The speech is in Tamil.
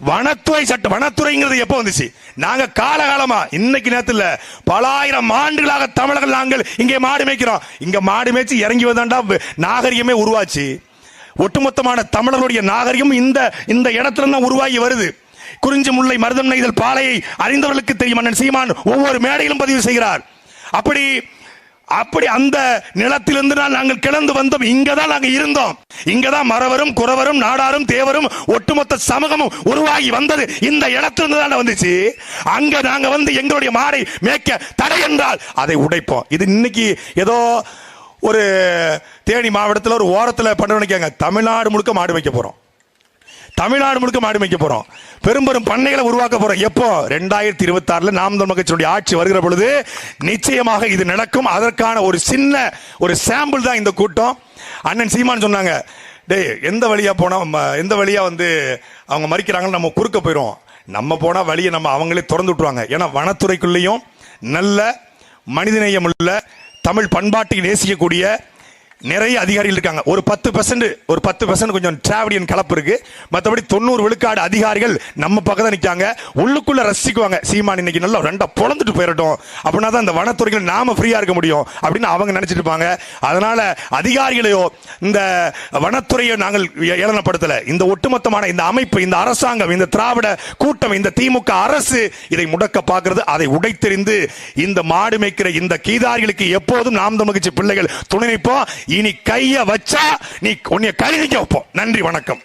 வனத்துறை சட்டம், வனத்துறைங்கிறது எப்போ வந்துச்சு? நாங்க காலகாலமா, இன்னைக்கு நேரத்தில் பல ஆயிரம் ஆண்டுகளாக தமிழர்கள் நாங்கள் இங்கே மாடு மேய்க்கிறோம். இங்க மாடு மேய்ச்சி இறங்கி வந்தாண்டா நாகரிகமே உருவாச்சு. ஒட்டுமொத்தமான தமிழர்களுடைய நாகரிகம் இந்த இடத்துல தான் உருவாகி வருது. குறிஞ்சி முல்லை மருதம் நெய்தல் பாலையை அறிந்தவர்களுக்கு தெரியும். அண்ணன் சீமான் ஒவ்வொரு மேடையிலும் பதிவு செய்கிறார். அப்படி அந்த நிலத்திலிருந்து நாங்கள் கிளந்து வந்தோம். இங்கதான் நாங்கள் இருந்தோம். இங்கதான் மறவரும் குறவரும் நாடாரும் தேவரும் ஒட்டுமொத்த சமூகமும் உருவாகி வந்தது இந்த இடத்திலிருந்து தான் வந்துச்சு. அங்க நாங்க வந்து எங்களுடைய மாடை மேய்க்க தடை என்றால் அதை உடைப்போம். இது இன்னைக்கு ஏதோ ஒரு தேனி மாவட்டத்தில் ஒரு ஓரத்தில் பண்ண நினைக்காங்க. தமிழ்நாடு முழுக்க மாடு வைக்க போறோம். தமிழ்நாடு முழுக்க மாடு மேய்க்க போறோம். பெரும்பெரும் பண்ணைகளை உருவாக்க போறோம். எப்போ? 2026 நாம் தமிழர் கட்சியுடைய ஆட்சி வருகிற பொழுது நிச்சயமாக இது நடக்கும். அதற்கான ஒரு சின்ன ஒரு சாம்பிள் தான் இந்த கூட்டம். அண்ணன் சீமான் சொன்னாங்க, டேய் எந்த வழியா போனா, எந்த வழியா வந்து அவங்க மறிக்கிறாங்கன்னு நம்ம குறுக்க போயிடும். நம்ம போனா வழியை நம்ம அவங்களே திறந்து விட்டுருவாங்க. ஏன்னா வனத்துறைக்குள்ளேயும் நல்ல மனிதநேயம் உள்ள தமிழ் பண்பாட்டை நேசிக்கக்கூடிய நிறைய அதிகாரிகள் இருக்காங்க. ஒரு 10% கொஞ்சம் டிராவிடியன் கலப்பு இருக்கு. மற்றபடி 90 விழுக்காடு அதிகாரிகள் நம்ம பக்கம் தான் நிற்காங்க. உள்ளுக்குள்ள ரசிக்குவாங்க. சீமான் இன்னைக்கு நல்லா ரெண்டா பொழந்துட்டு போயிடட்டும், அப்படின்னா தான் இந்த வனத்துறைகள் நாம ஃப்ரீயா இருக்க முடியும் அப்படின்னு அவங்க நினைச்சிட்டு இருப்பாங்க. அதனால அதிகாரிகளையோ இந்த வனத்துறையை நாங்கள் ஏளனப்படுத்தல. இந்த ஒட்டுமொத்தமான இந்த அமைப்பு, இந்த அரசாங்கம், இந்த திராவிட கூட்டம், இந்த திமுக அரசு இதை முடக்க பார்க்கிறது. அதை உடைத்தெறிந்து இந்த மாடு மேய்க்கிற இந்த கீதாரிகளுக்கு எப்போதும் நாம் தமிழர் கட்சி பிள்ளைகள் துணை நிற்போம். இனி கைய வச்சா நீ உன்னைய கை நிக்க வைப்போம். நன்றி, வணக்கம்.